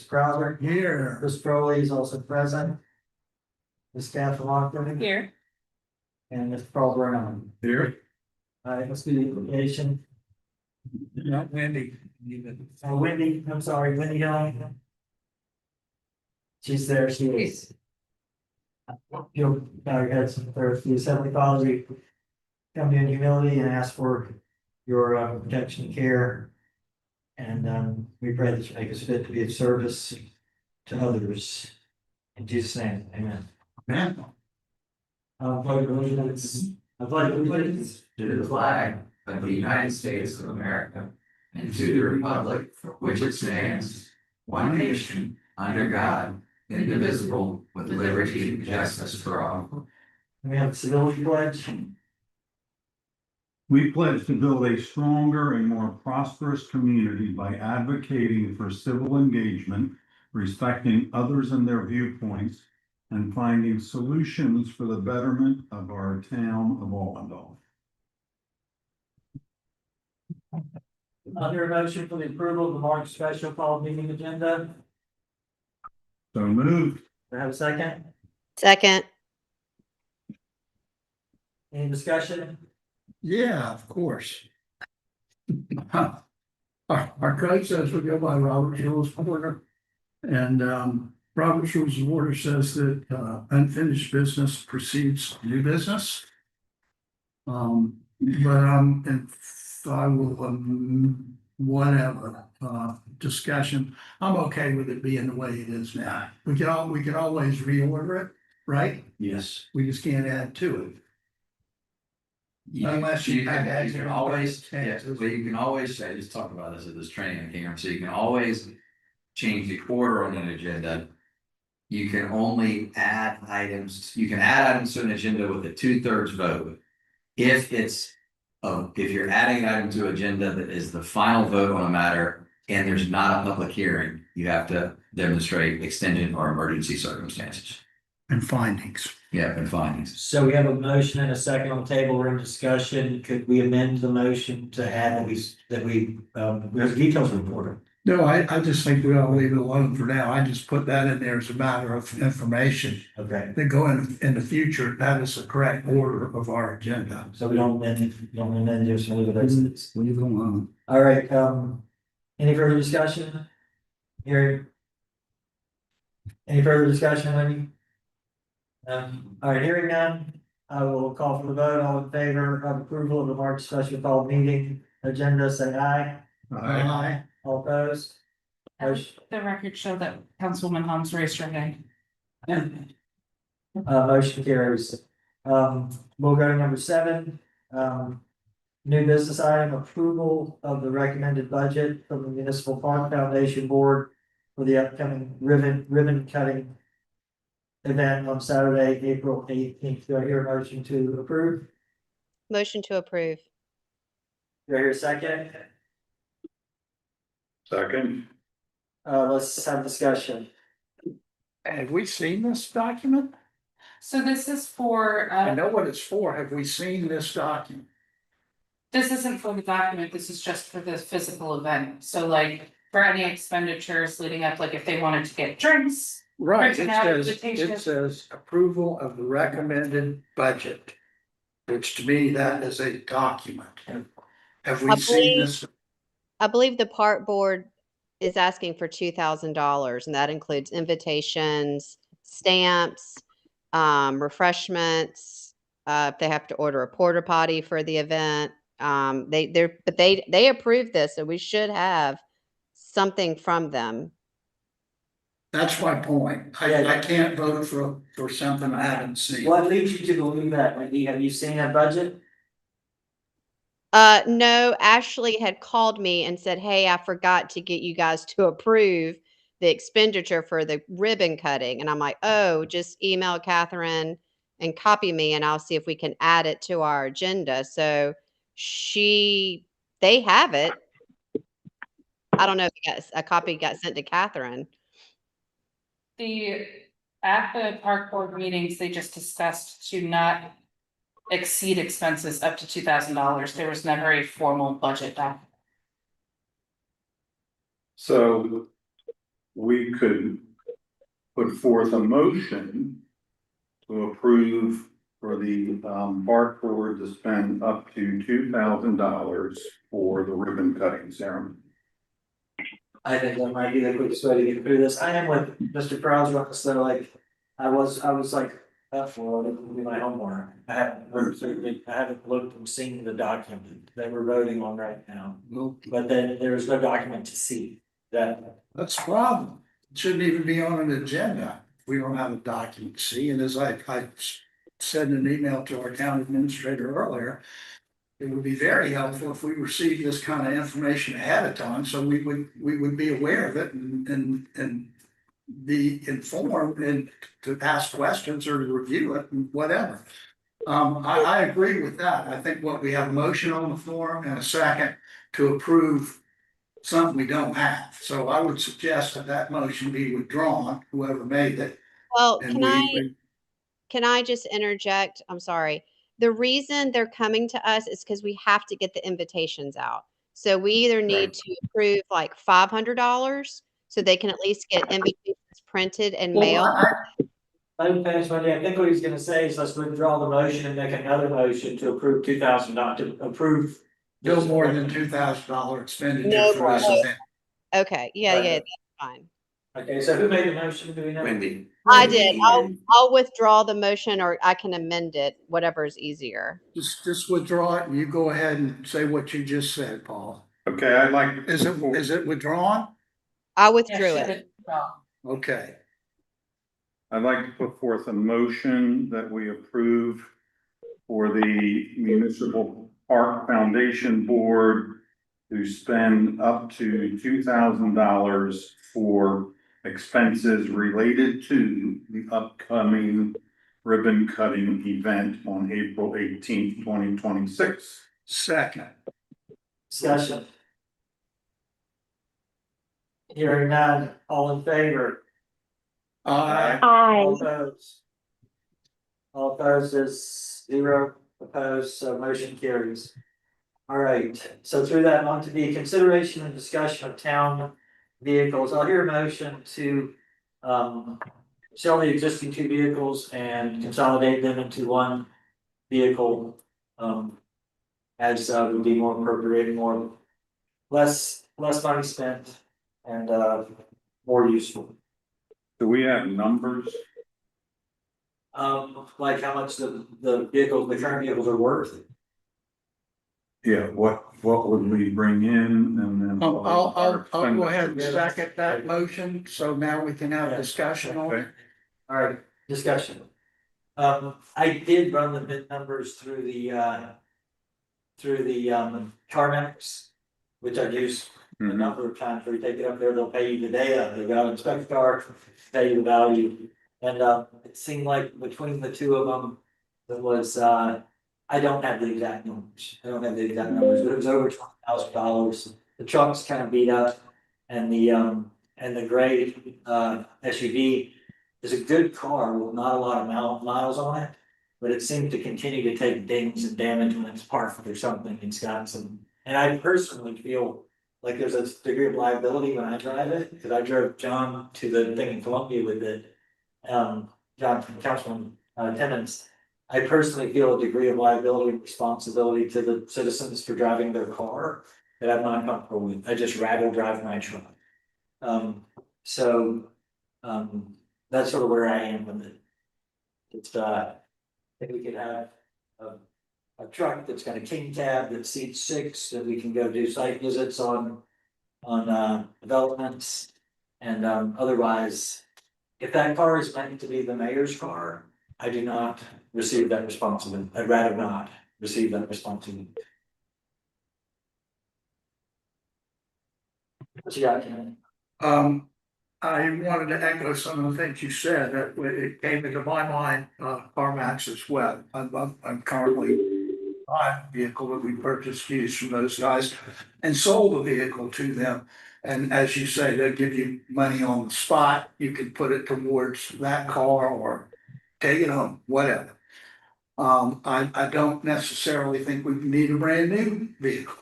Crowder. Here. Chris Crowley is also present. Ms. Catherine Lockwood. Here. And Mr. Paul Brown. Here. All right, let's do the application. Not Wendy. Wendy, I'm sorry, Wendy Young. She's there, she is. You'll bow your heads for the assembly calls you. Come to in humility and ask for your protection and care. And we pray that you make us fit to be of service to others. In Jesus' name, amen. Man. Pledge allegiance. I pledge allegiance To the flag of the United States of America and to the republic for which it stands, one nation, under God, indivisible, with liberty and justice for all. We have a civility pledge. We pledge to build a stronger and more prosperous community by advocating for civil engagement, respecting others and their viewpoints, and finding solutions for the betterment of our town of Allendale. Under a motion for the approval of the March special call meeting agenda. So moved. Do I have a second? Second. Any discussion? Yeah, of course. Our code says we go by Robert's Rules of Order. And Robert's Rules of Order says that unfinished business precedes new business. But and I will whatever discussion, I'm okay with it being the way it is now. We can always reorder it, right? Yes. We just can't add to it. Unless you have had You can your always, yeah, taxes. but you can always, I just talked about this at this training camp, so you can always change the order on an agenda. You can only add items, you can add items to an agenda with a 2/3 vote. If it's, if you're adding an item to agenda that is the final vote on a matter and there's not a public hearing, you have to demonstrate extended or emergency circumstances. And findings. Yeah, and findings. So we have a motion and a second on the table. We're in discussion. Could we amend the motion to add that we there's details reporter? No, I just think we ought to leave it alone for now. I just put that in there as a matter of information. Okay, Then go in the future, that is the correct order of our agenda. so we don't amend, just leave it as it is. Leave it alone. All right, any further discussion? Hearing. Any further discussion, Wendy? All right, hearing none, I will call for the vote. All in favor of approval of the March special call meeting agenda, say aye. Aye. All opposed? Motion, The record show that Councilwoman Holmes raised her hand. motion carries. We'll go to number 7. New business item, approval of the recommended budget from the Municipal Park Foundation Board for the upcoming ribbon cutting event on Saturday, April 18th. Do I hear a motion to approve? Motion to approve. Do I hear a second? Second. Let's have discussion. Have we seen this document? So this is for, I know what it's for. Have we seen this document? this isn't for the document, this is just for the physical event. So like for any expenditures leading up, like if they wanted to get drinks. Right, Printing out it invitations. says approval of the recommended budget. Which to me, that is a document. Have we I seen believe- this? I believe the park board is asking for $2,000 and that includes invitations, stamps, refreshments. If they have to order a porta potty for the event, they approved this, so we should have something from them. That's my point. I can't vote for something I haven't seen. What leads you to believe that, Wendy? Have you seen that budget? No, Ashley had called me and said, hey, I forgot to get you guys to approve the expenditure for the ribbon cutting. And I'm like, oh, just email Catherine and copy me and I'll see if we can add it to our agenda. So they have it. I don't know if a copy got sent to Catherine. At the park board meetings, they just discussed to not exceed expenses up to $2,000. There was never a formal budget document. So we could put forth a motion to approve for the park board to spend up to $2,000 for the ribbon cutting ceremony. I think that might be the quickest way to get through this. I am with Mr. Krause on this, though, like, I was like, well, it would be my homework. I haven't looked and seen the document that we're voting on right now, Well, but then there's no document to see that. that's a problem. It shouldn't even be on an agenda. We don't have a document to see, and as I said in an email to our town administrator earlier, it would be very helpful if we received this kind of information ahead of time, so we would be aware of it and be informed and to ask questions or to review it and whatever. I agree with that. I think what we have a motion on the floor and a second to approve something we don't have. So I would suggest that that motion be withdrawn, whoever made it. Well, And can I just interject? I'm sorry. The reason they're coming to us is because we have to get the invitations out. So we either need to approve like $500 so they can at least get invitations printed and mailed. Let me finish my day. I think what he's gonna say is let's withdraw the motion and make another motion to approve $2,000, to approve. No more than $2,000 expenditure No for more. this event. Okay, yeah, Right. that's fine. Okay, so who made the motion? Do we know? Wendy. I did. I'll withdraw the motion or I can amend it, whatever is easier. Just withdraw it and you go ahead and say what you just said, Paul. Okay, I'd like. Is it withdrawn? I Yeah, withdrew she it. did wrong. Okay. I'd like to put forth a motion that we approve for the Municipal Park Foundation Board to spend up to $2,000 for expenses related to the upcoming ribbon cutting event on April 18th, 2026. Second. Discussion. Hearing none, all in favor? All opposed? All opposed is 0 opposed, so motion carries. All right, so through that on to the consideration and discussion of town vehicles, I'll hear a motion to sell the existing 2 vehicles and consolidate them into one vehicle. As would be more appropriate, more less money spent and more useful. Do we have numbers? Like how much the vehicles, the current vehicles are worth. Yeah, what would we bring in and then? I'll go ahead and second that motion, so now we can have a discussion on it. Okay. All right, discussion. I did run the bid numbers through the CarMax, which I've used a number of times, where you take it up there, they'll pay you the data, they got inspect car, pay you the value. And it seemed like between the 2 of them, it was I don't have the exact numbers, but it was over $20,000. The truck's kind of beat up and the gray SUV is a good car with not a lot of miles on it. But it seemed to continue to take dings and damage when it's parked or something. It's got some, and I personally feel like there's a degree of liability when I drive it, because I drove John to the thing in Columbia with it. John, Councilman Timmons. I personally feel a degree of liability and responsibility to the citizens for driving their car that I'm not comfortable with. I just rather drive my truck. That's sort of where I am with it. It's I think we could have a truck that's got a king cab that seats 6, that we can go do site visits on developments. And otherwise, if that car is meant to be the mayor's car, I do not receive that responsibility. I'd rather not receive that responsibility. What you got, Ken? I wanted to echo some of the things you said, that it came into my mind, CarMax as well. I'm currently buying a vehicle that we purchased used from those guys and sold the vehicle to them. And as you say, they'll give you money on the spot. You can put it towards that car or take it home, whatever. I don't necessarily think we need a brand new vehicle.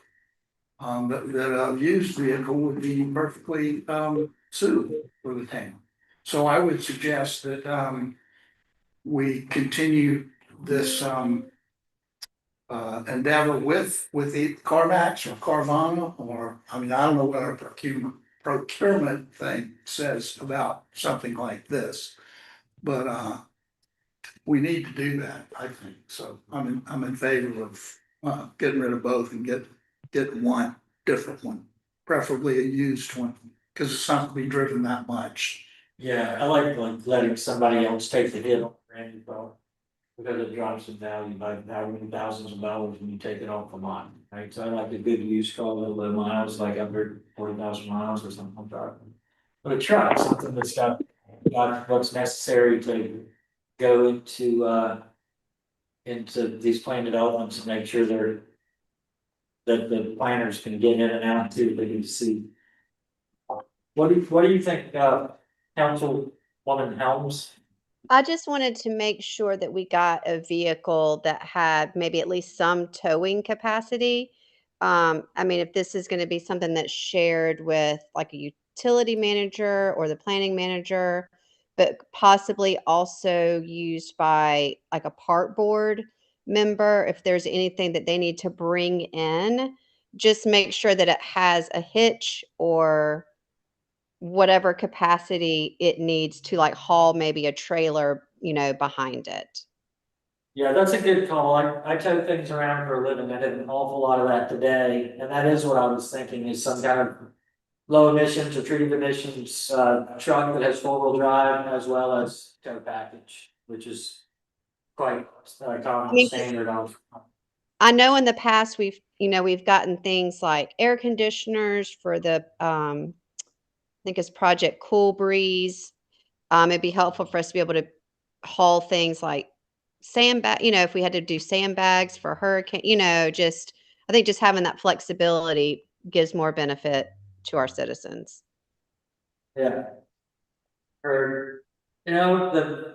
That a used vehicle would be perfectly suitable for the town. So I would suggest that, we continue this, endeavor with the CarMax or Carvana, or, I mean, I don't know what our procurement thing says about something like this. But, we need to do that, I think, so I'm in favor of, getting rid of both and getting one different one, preferably a used one, because it's not gonna be driven that much. Yeah, I like letting somebody else take the hit on a brand new car. Because it drops in value by how many thousands of dollars when you take it off the lot, right? So I like a good used car, a little bit of miles, like under 40,000 miles or something I'm driving. But a truck, something that's got what's necessary to go into these planned developments and make sure that the planners can get in and out too, they can see. What do you think, Councilwoman Helms? I just wanted to make sure that we got a vehicle that had maybe at least some towing capacity. I mean, if this is gonna be something that's shared with like a utility manager or the planning manager, but possibly also used by like a park board member, if there's anything that they need to bring in, just make sure that it has a hitch or whatever capacity it needs to like haul maybe a trailer, behind it. Yeah, that's a good call. I tow things around for a living. I did an awful lot of that today, and that is what I was thinking is some kind of low emissions or treated emissions, truck that has four-wheel drive as well as tow package, which is quite common mean, standard of. I know in the past we've gotten things like air conditioners for the, I think it's Project Cool Breeze. It'd be helpful for us to be able to haul things like sandbag, if we had to do sandbags for hurricane, just, I think just having that flexibility gives more benefit to our citizens. Yeah. Or,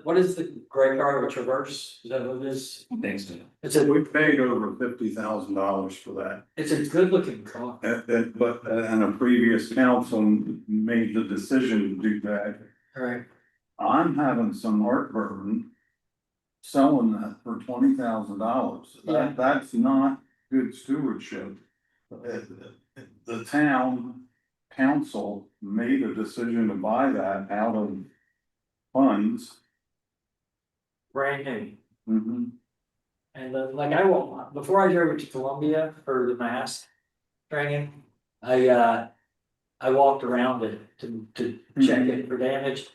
what is the gray car, the Traverse? Is that what it is? Thanks to. It's a, We paid over $50,000 for that. it's a good looking car. And a previous council made the decision to do that. Right. I'm having some heartburn selling that for $20,000. Yeah. That's not good stewardship. The town council made a decision to buy that out of funds. Brand new. Mhm. And like I won't, before I drove it to Columbia for the mask training, I walked around it to check it for damage.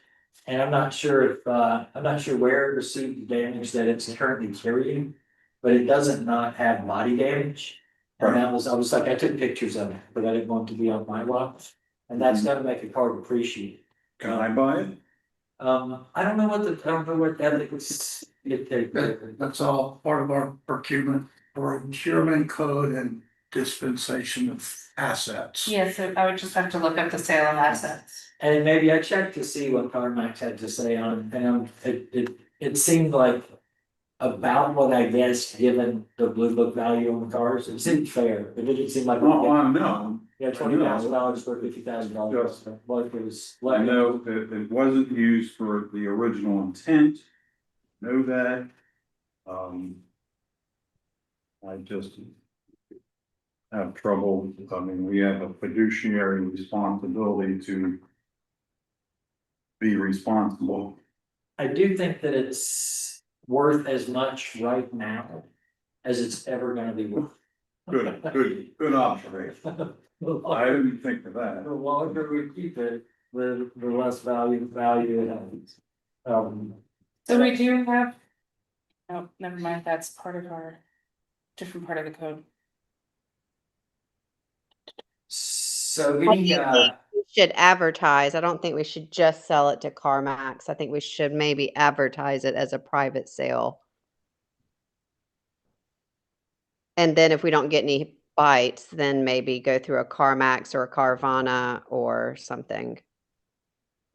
And I'm not sure where it received the damage that it's currently carrying, but it doesn't not have body damage. And that was, I was like, I took pictures of it, but I didn't want it to be on my lot. And that's gotta make a car appreciate. Can I buy it? I don't know what ethics That's all part of our procurement code and dispensation of assets. Yeah, so I would just have to look up the sale of assets. And maybe I checked to see what CarMax had to say on it, and it seemed like about what I guessed, given the blue book value on the cars, it seemed fair, it didn't seem like. Oh, I know. Yeah, $20,000 for $50,000, Yes. like it was. I know that it wasn't used for the original intent. Know that. I just have trouble, I mean, we have a fiduciary responsibility to be responsible. I do think that it's worth as much right now as it's ever gonna be worth. Good observation. I didn't think of that. The longer we keep it, the less value it has. So we do have. Oh, never mind, that's part of our, different part of the code. So I we, do think we should advertise. I don't think we should just sell it to CarMax. I think we should maybe advertise it as a private sale. And then if we don't get any bites, then maybe go through a CarMax or a Carvana or something.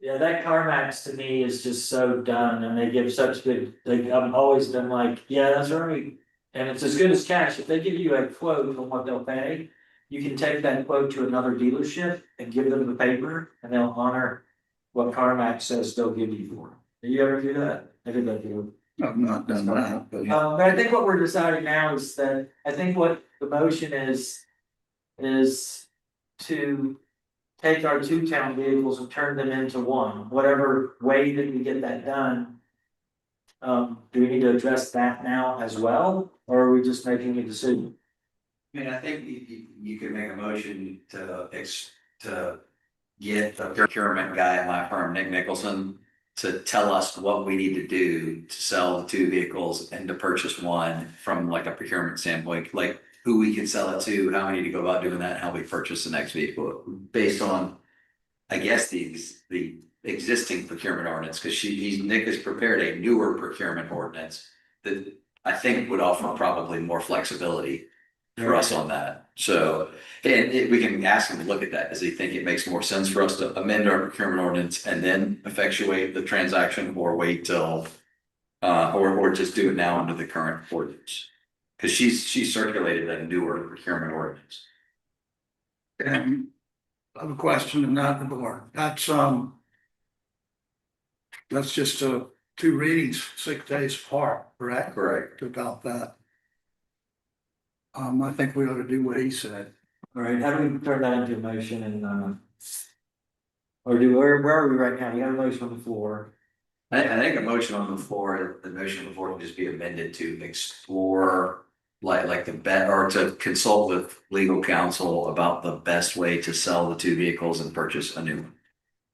yeah, that CarMax to me is just so done and they give such good, I've always been like, yeah, that's right. And it's as good as cash. If they give you a quote on what they'll pay, you can take that quote to another dealership and give them the paper and they'll honor what CarMax says they'll give you for it. Did you ever do that? I did that too. I've not done that, but. But I think what we're deciding now is that, I think what the motion is to take our two town vehicles and turn them into one, whatever way that we get that done. Do we need to address that now as well, or are we just making a decision? I mean, I think you could make a motion to get the procurement guy at my firm, Nick Nicholson, to tell us what we need to do to sell the two vehicles and to purchase one from like a procurement standpoint, like who we can sell it to, how we need to go about doing that, and how we purchase the next vehicle based on, I guess, the existing procurement ordinance, because Nick has prepared a newer procurement ordinance that I think would offer probably more flexibility for us on that. So, and we can ask him to look at that. Does he think it makes more sense for us to amend our procurement ordinance and then effectuate the transaction, or wait till, or just do it now under the current ordinance? Because she circulated a newer procurement ordinance. And I have a question and not the board. That's just two readings, 6 days apart, correct? Correct. About that. I think we ought to do what he said. All right, how do we turn that into a motion and, or where are we right now? You have a motion on the floor. I think a motion on the floor, the motion on the floor can just be amended to explore like the bet, or to consult with legal counsel about the best way to sell the two vehicles and purchase a new one.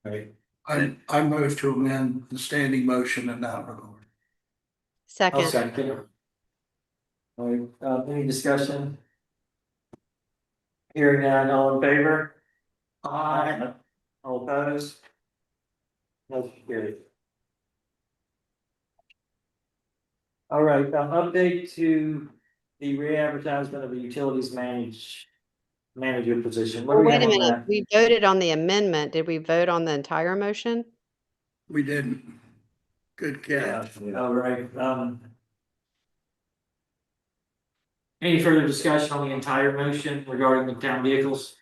Right. I move to amend the standing motion in that regard. I'll Second, second. All right, any discussion? Hearing none, all in favor? Aye. All opposed? Motion carried. All right, update to the re-advertisement of the utilities manager position. What do we wait have a on minute, that? we voted on the amendment. Did we vote on the entire motion? We didn't. Good catch. All right, any further discussion on the entire motion regarding the town vehicles?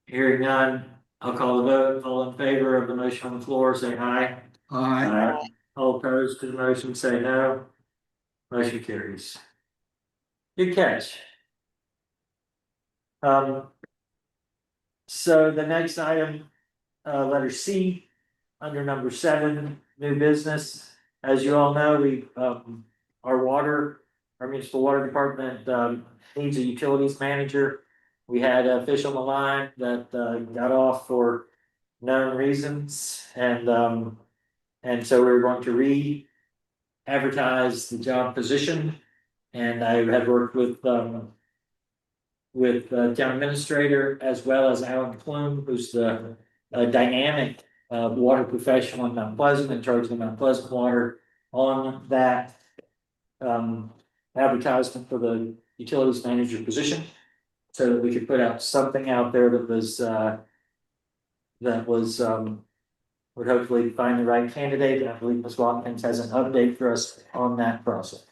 Hearing none, I'll call the vote. All in favor of the motion on the floor, say aye. Aye. All opposed to the motion, say no. Motion carries. Good catch. So the next item, letter C, under number 7, new business. As you all know, our municipal water department, needs a utilities manager. We had a fish on the line that, got off for known reasons, and so we're going to re-advertise the job position. And I have worked with town administrator, as well as Alan Plume, who's the dynamic water professional in Mount Pleasant, in charge of the Mount Pleasant water, on that advertisement for the utilities manager position. So that we could put out something out there that was would hopefully find the right candidate. And I believe Ms. Watkins has an update for us on that process.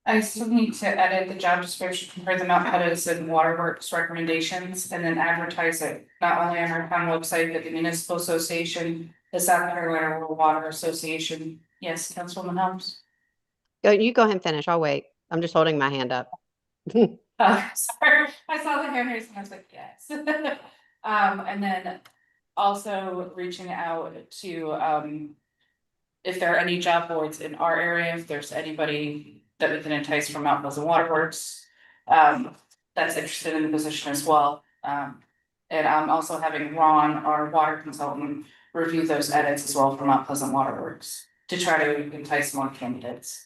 I still need to edit the job description for the Mount Hudson Waterworks recommendations and then advertise it not only on our town website, but the municipal association, the South Carolina Rural Water Association. Yes, Councilwoman Helms. You go ahead and finish. I'll wait. I'm just holding my hand up. Sorry, I saw the hand raised and I was like, yes. And then also reaching out to, if there are any job boards in our area, if there's anybody that we can entice from Mount Pleasant Waterworks, that's interested in the position as well. And I'm also having Ron, our water consultant, review those edits as well from Mount Pleasant Waterworks to try to entice more candidates.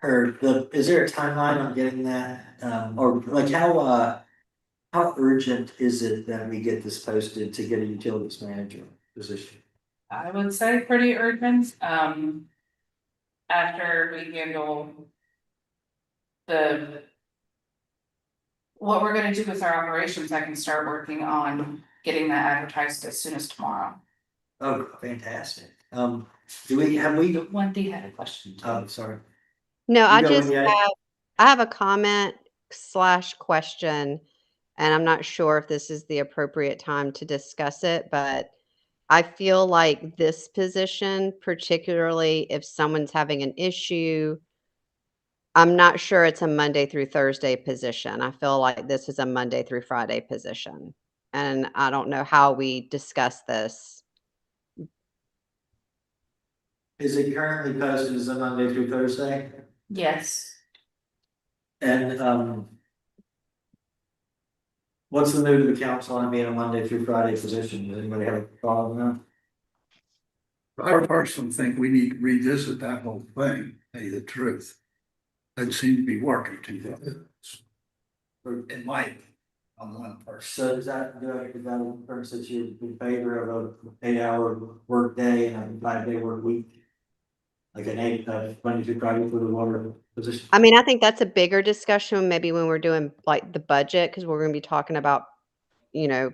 Is there a timeline on getting that, or like how urgent is it that we get this posted to get a utilities manager position? I would say pretty urgent, after we handle what we're gonna do with our operations, I can start working on getting that advertised as soon as tomorrow. Oh, fantastic. Have we, Wendy had a question. sorry. No, You go, Wendy. I have a comment slash question, and I'm not sure if this is the appropriate time to discuss it, but I feel like this position, particularly if someone's having an issue, I'm not sure it's a Monday through Thursday position. I feel like this is a Monday through Friday position. And I don't know how we discuss this. Is it currently posted as a Monday through Thursday? Yes. And, what's the mood of the council on being a Monday through Friday position? Does anybody have a problem with that? I personally think we need to revisit that whole thing, tell you the truth. Doesn't seem to be working too well. In my, opinion, on one person. So does that, is that a person that you're in favor of a 8-hour work day and a 5-day work week? Like an Monday through Friday for the water position? I mean, I think that's a bigger discussion maybe when we're doing like the budget, because we're going to be talking about, you know,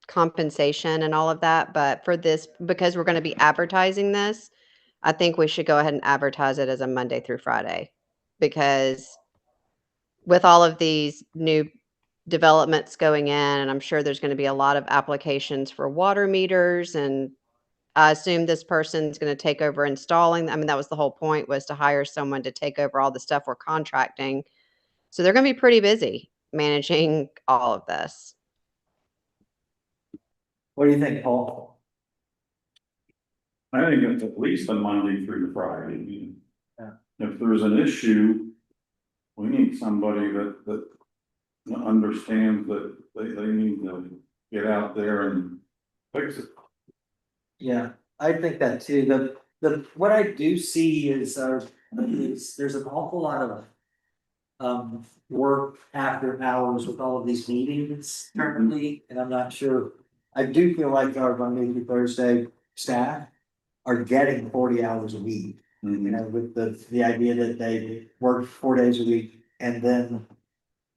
compensation and all of that. But for this, because we're going to be advertising this, I think we should go ahead and advertise it as a Monday through Friday. Because with all of these new developments going in, and I'm sure there's going to be a lot of applications for water meters, and I assume this person's going to take over installing. I mean, that was the whole point, was to hire someone to take over all the stuff we're contracting. So they're going to be pretty busy managing all of this. What do you think, Paul? I think it's at least a Monday through Friday. I mean, Yeah. if there's an issue, we need somebody that understands that they need to get out there and fix it. Yeah, I think that too. What I do see is, there's an awful lot of work after hours with all of these meetings currently, and I'm not sure. I do feel like our Monday through Thursday staff are getting 40 hours a week. You know, with the idea that they work 4 days a week and then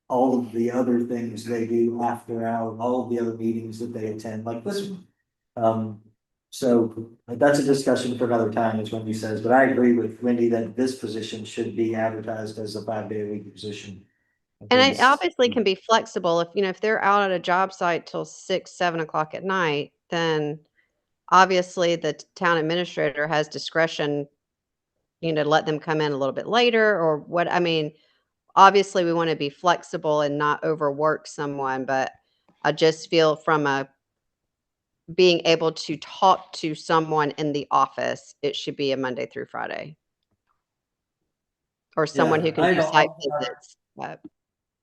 all of the other things they do after hours, all of the other meetings that they attend, like this one. So that's a discussion for another time, is Wendy says, but I agree with Wendy that this position should be advertised as a 5-day-a-week position. And it obviously can be flexible. If, you know, if they're out at a job site till 6, 7 o'clock at night, then obviously the town administrator has discretion, you know, to let them come in a little bit later or what. I mean, obviously we want to be flexible and not overwork someone, but I just feel from a being able to talk to someone in the office, it should be a Monday through Friday. Or someone who can I do know. site visits. But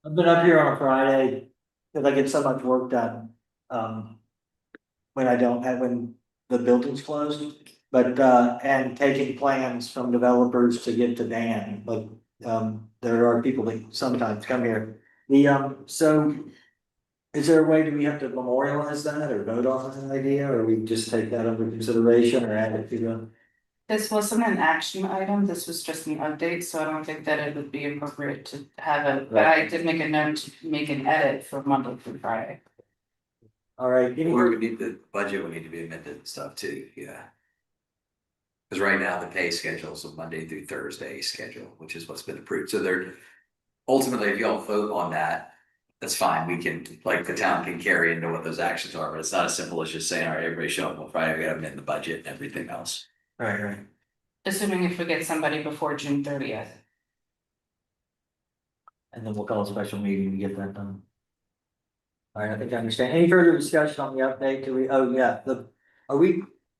I've been up here on a Friday, cause I get so much work done, when I don't have, when the building's closed. But, and taking plans from developers to get to Dan, like, there are people that sometimes come here. So is there a way, do we have to memorialize that or vote on that idea, or we just take that under consideration or add it to the? This wasn't an action item, this was just an update, so I don't think that it would be appropriate to have it, but I did make a note to make an edit for Monday through Friday. All right, Or we need the budget would need to be amended and stuff too, yeah. Cause right now the pay schedule is a Monday through Thursday schedule, which is what's been approved, so they're. Ultimately, if y'all vote on that, that's fine, we can, like, the town can carry into what those actions are, but it's not as simple as just saying, all right, everybody show up on Friday, we gotta amend the budget and everything else. right. Assuming if we get somebody before June 30th. And then we'll call a special meeting to get that done. All right, I think I understand. Any further discussion on the update? Do we, oh yeah,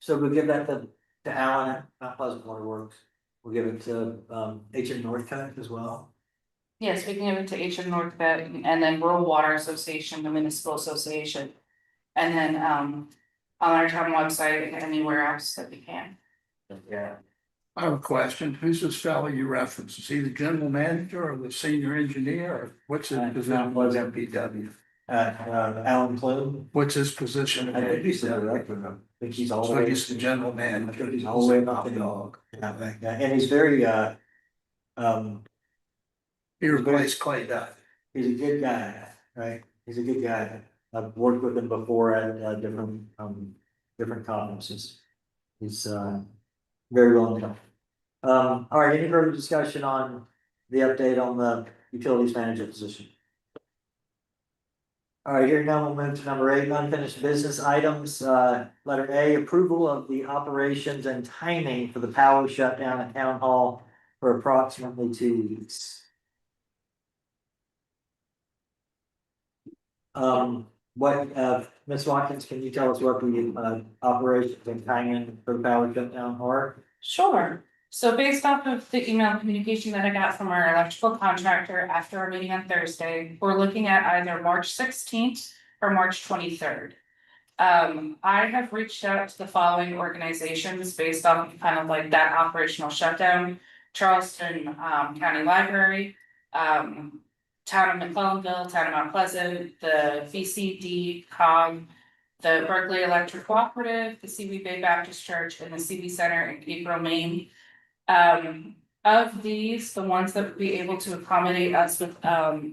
so we'll give that to Alan, not Pleasant Water Works. We'll give it to HM Northcutt as well. Yes, we can give it to HM Northcutt and then Rural Water Association, the Municipal Association. And then on our town website and anywhere else that we can. Yeah. I have a question. Who's this fellow you referenced? Is he the general manager or the senior engineer or what's his position? Was MPW. Alan Clune. What's his position? I think he's the director. I think he's all the So way. he's the general manager. He's all the way up in dog. Yeah, and he's very, He replaced Clay Duff. he's a good guy, right? He's a good guy. I've worked with him before at different conferences. He's very well known. All right, any further discussion on the update on the utilities manager position. All right, here now we'll move to number 8, unfinished business items. Letter A, approval of the operations and timing for the power shutdown at Town Hall for approximately 2 weeks. Ms. Watkins, can you tell us what the operations and timing for the power shutdown are? Sure. So based off of the email communication that I got from our electrical contractor after our meeting on Thursday, we're looking at either March 16th or March 23rd. I have reached out to the following organizations based on kind of like that operational shutdown. Charleston County Library, Town of McClellanville, Town of Mount Pleasant, the VCD, COG, the Berkeley Electric Cooperative, the Seawee Bay Baptist Church, and the CB Center in April, Maine. Of these, the ones that would be able to accommodate us with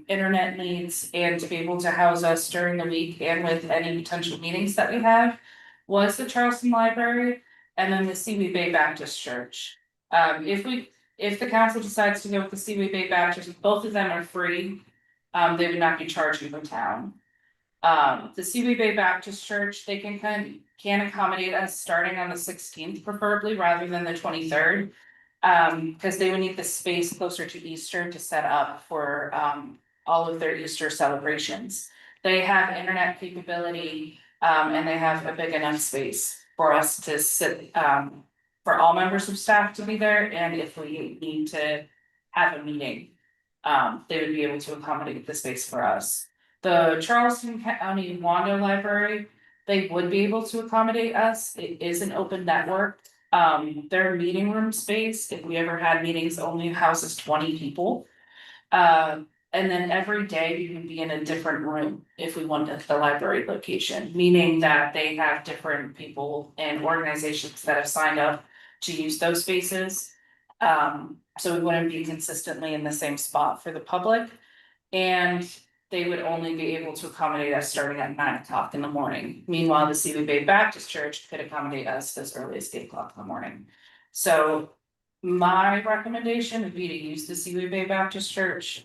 internet needs and to be able to house us during the week and with any potential meetings that we have was the Charleston Library and then the Seawee Bay Baptist Church. If the council decides to go with the Seawee Bay Baptist, both of them are free. They would not be charging the town. The Seawee Bay Baptist Church, they can accommodate us starting on the 16th preferably rather than the 23rd. Because they would need the space closer to Easter to set up for all of their Easter celebrations. They have internet capability and they have a big enough space for us to sit for all members of staff to be there, and if we need to have a meeting, they would be able to accommodate the space for us. The Charleston County Wando Library, they would be able to accommodate us. It is an open network. Their meeting room space, if we ever had meetings, only houses 20 people. And then every day we would be in a different room if we wanted the library location, meaning that they have different people and organizations that have signed up to use those spaces. So we wouldn't be consistently in the same spot for the public. And they would only be able to accommodate us starting at 9 o'clock in the morning. Meanwhile, the Seawee Bay Baptist Church could accommodate us as early as 8 o'clock in the morning. So my recommendation would be to use the Seawee Bay Baptist Church.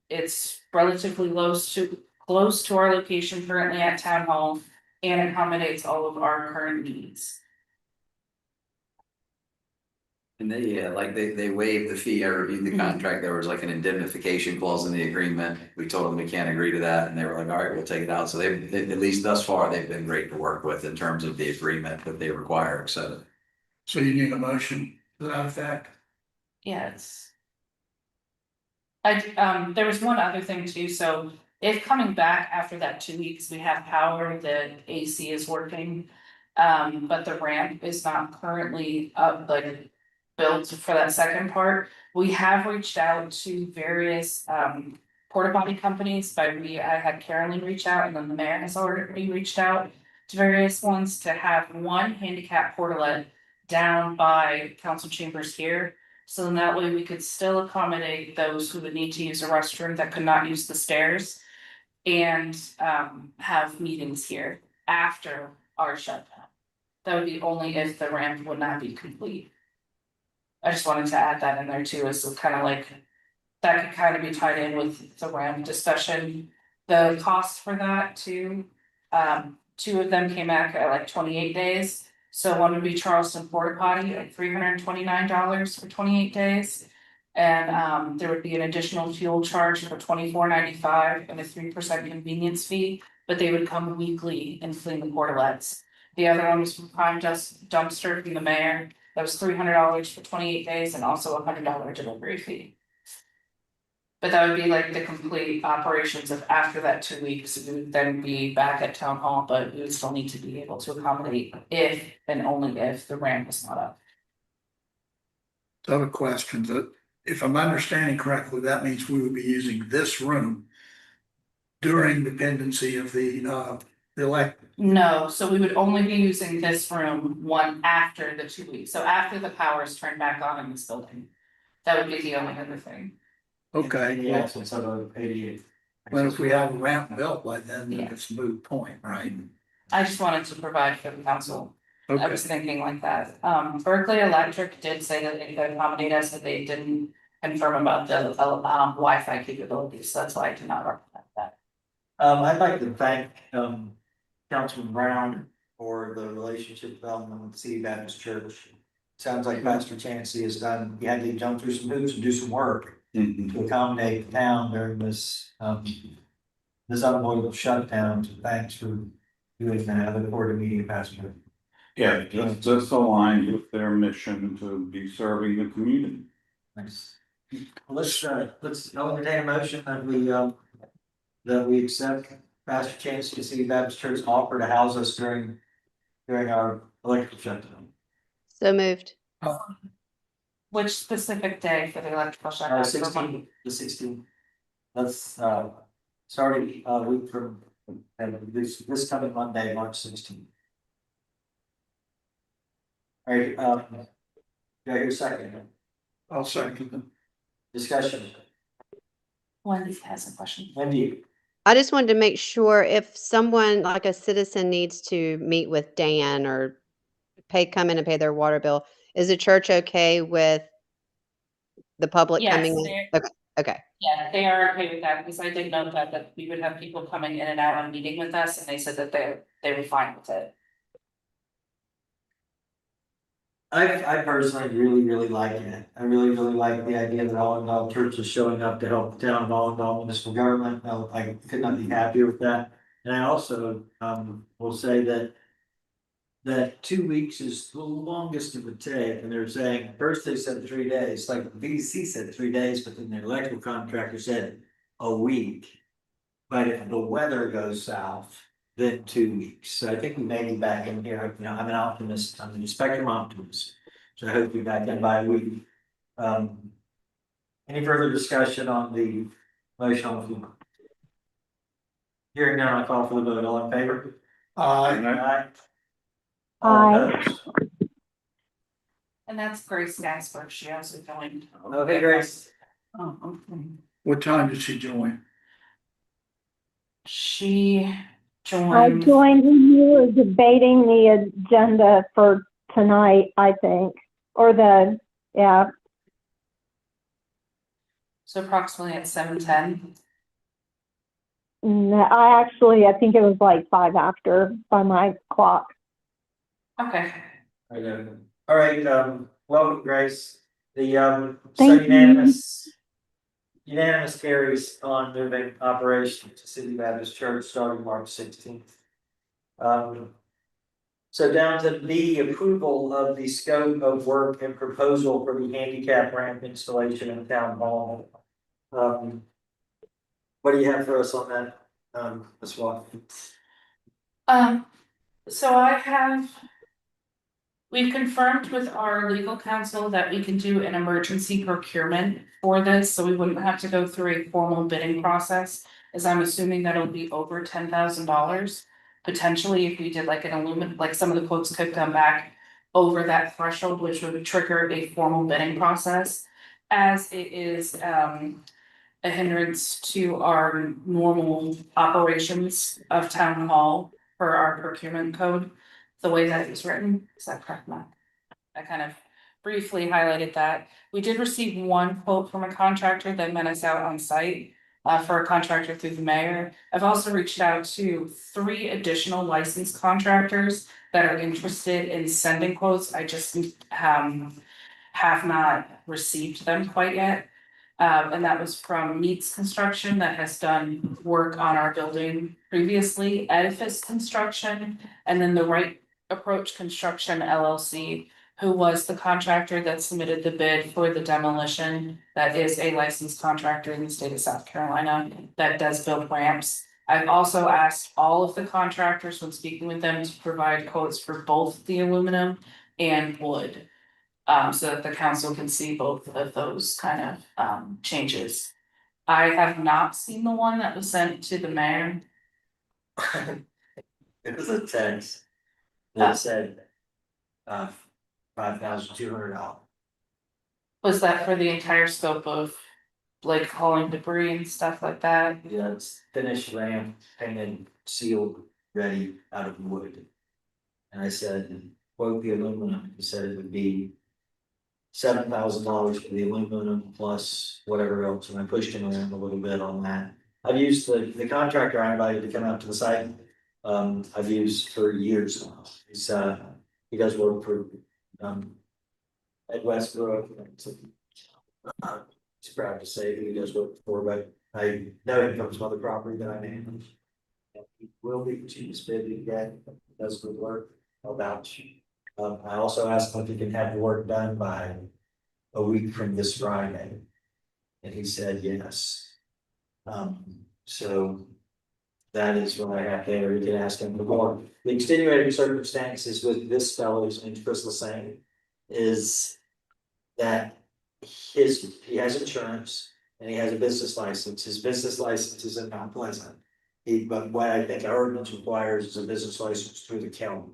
It's relatively close to our location currently at Town Hall and accommodates all of our current needs. And they waived the fee. I reviewed the contract. There was like an indemnification clause in the agreement. We told them we can't agree to that, and they were like, all right, we'll take it out. So they at least thus far, they've been great to work with in terms of the agreement that they require, et cetera. So you need a motion to that effect? Yes. There was one other thing too, so if coming back after that 2 weeks, we have power, the AC is working. But the ramp is not currently up, like built for that second part. We have reached out to various porta potty companies. I had Carolyn reach out, and then the mayor has already reached out to various ones to have one handicap portalet down by council chambers here. So then that way we could still accommodate those who would need to use a restroom that could not use the stairs. And have meetings here after our shutdown. That would be only if the ramp would not be complete. I just wanted to add that in there too, as kind of like, that could kind of be tied in with the ramp discussion. The cost for that too, 2 of them came back at like 28 days. So one would be Charleston Porta Potty at $329 for 28 days. And there would be an additional fuel charge for $24.95 and a 3% convenience fee, but they would come weekly and clean the portalets. The other one was from Prime Dumpster from the mayor. That was $300 for 28 days and also a $100 delivery fee. But that would be like the complete operations of after that 2 weeks, we would then be back at Town Hall, but we would still need to be able to accommodate if and only if the ramp was not up. I have a question that, if I'm understanding correctly, that means we would be using this room during the pendency of the elect. No, so we would only be using this room one after the 2 weeks, so after the power is turned back on in this building. That would be the only other thing. Okay, In the absence of a 88. well, if we have a ramp built by then Yeah. it's a moot point, right? I just wanted to provide for the council. I Okay, was thinking like that. Berkeley Electric did say that they could accommodate us, but they didn't confirm about the Wi-Fi capabilities, so that's why I did not recommend that. I'd like to thank, Councilman Brown for the relationship development with City Baptist Church. Sounds like Pastor Chancey has done, he had to jump through some hoops and do some work to accommodate the town during this, this unavoidable shutdown. So thanks for doing that. I look forward to meeting you, Pastor. Yeah, just aligned with their mission to be serving the community. Thanks. I'll entertain a motion that we accept Pastor Chancey City Baptist Church offer to house us during our electrical shutdown. So moved. Which specific day for the electrical shutdown? The 16th. That's, starting a week from, this coming Monday, March 16th. All right, do I hear a second? I'll second them. Discussion. Wendy has a question. Wendy, I just wanted to make sure if someone, like a citizen, needs to meet with Dan or come in and pay their water bill, is the church okay with the public Yes, coming in? they're- Okay. Yeah, they are okay with that, because I did note that we would have people coming in and out and meeting with us, and they said that they were fine with it. I personally really like it. I really like the idea that Allendale Church is showing up to help the town of Allendale municipal government. I could not be happier with that. And I also, will say that 2 weeks is the longest it would take, and they're saying, first they said 3 days, like the VDC said 3 days, but then the electrical contractor said a week. But if the weather goes south, then 2 weeks, so I think we may be back in here, you know, I'm an optimist, I'm a spectrum optimist. So I hope we're back in by a week. Any further discussion on the motion on the floor? Hearing none, I call for the vote, all in favor? Aye. All opposed? And that's Grace Gasper, she also joined. Okay, Grace. Oh, okay. What time did she join? She I joined, joined when you were debating the agenda for tonight, I think, or yeah, so approximately at 7:10. I think it was like 5 after by my clock. Okay, All right, welcome, Grace. The, so Thank you. unanimous carries on moving operations to City Baptist Church starting March 16th. So down to the approval of the scope of work and proposal for the handicap ramp installation in town hall. What do you have for us on that, Ms. Watkins? so we've confirmed with our legal counsel that we can do an emergency procurement for this, so we wouldn't have to go through a formal bidding process. As I'm assuming that'll be over $10,000, potentially if we did like like some of the quotes could come back over that threshold, which would trigger a formal bidding process. As it is, a hindrance to our normal operations of town hall for our procurement code, the way that it's written. Is that correct, Matt? I kind of briefly highlighted that. We did receive one quote from a contractor that met us out on site for a contractor through the mayor. I've also reached out to 3 additional licensed contractors that are interested in sending quotes. I just have not received them quite yet. And that was from Meets Construction that has done work on our building previously, Edifice Construction, and then the Right Approach Construction LLC, who was the contractor that submitted the bid for the demolition. That is a licensed contractor in the state of South Carolina that does build ramps. I've also asked all of the contractors when speaking with them to provide quotes for both the aluminum and wood. So that the council can see both of those kind of changes. I have not seen the one that was sent to the mayor. It was a text that said, $5,200. Was that for the entire scope of like hauling debris and stuff like that? Yeah, it's finished ramp, painted, sealed, ready out of wood. And I said, quote the aluminum, he said it would be $7,000 for the aluminum plus whatever else, and I pushed him around a little bit on that. I've used the contractor I invited to come out to the site, I've used for years now. He does work for, Ed Westbrook. He's proud to say who he does work for, but I know him from some other property that I manage. And he will be the cheapest bid we get, does good work, I'll vouch. I also asked him if he can have the work done by a week from this Friday. And he said yes. So that is what I have there, you can ask him the more. The extenuating circumstances with this fellow's named Chris Lassane is that he has insurance and he has a business license. His business license is in Mount Pleasant. But what I think our ordinance requires is a business license through the county.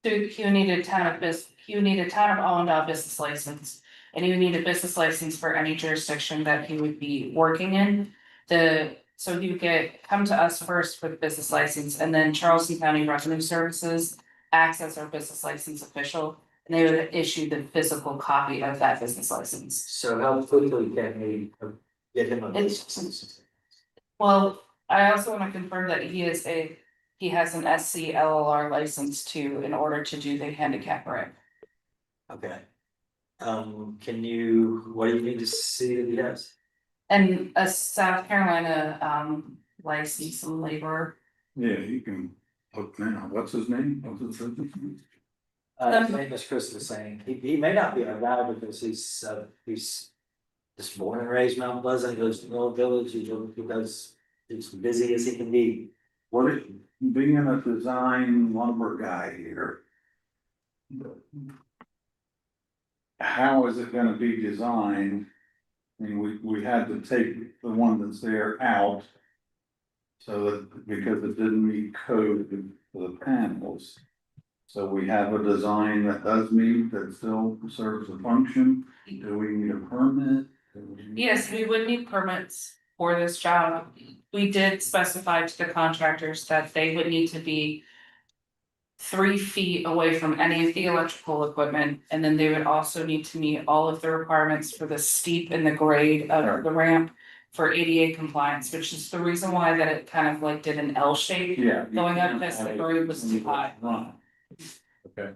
So he would need a town of Allendale business license, and he would need a business license for any jurisdiction that he would be working in. So he would come to us first for the business license, and then Charleston County Revenue Services acts as our business license official, and they would issue the physical copy of that business license. So how quickly can we get him a business license? Well, I also want to confirm that he has an SC LLR license too, in order to do the handicap ramp. Okay. What do you need to see that he has? And a South Carolina license and labor. Yeah, you can look now. What's his name? What's his business name? His name is Chris Lassane. He may not be our guy because he's just born and raised Mount Pleasant. He goes to Mill Village. He's busy as he can be. What, being a design lumber guy here. How is it gonna be designed? I mean, we had to take the one that's there out. So that, because it didn't meet code for the panels. So we have a design that does meet, that still serves a function. Do we need a permit? Yes, we would need permits for this job. We did specify to the contractors that they would need to be 3 feet away from any of the electrical equipment, and then they would also need to meet all of the requirements for the steep and the grade of the ramp for ADA compliance, which is the reason why that it kind of like did an L shape. Yeah. Going up because the grade was too high. Okay.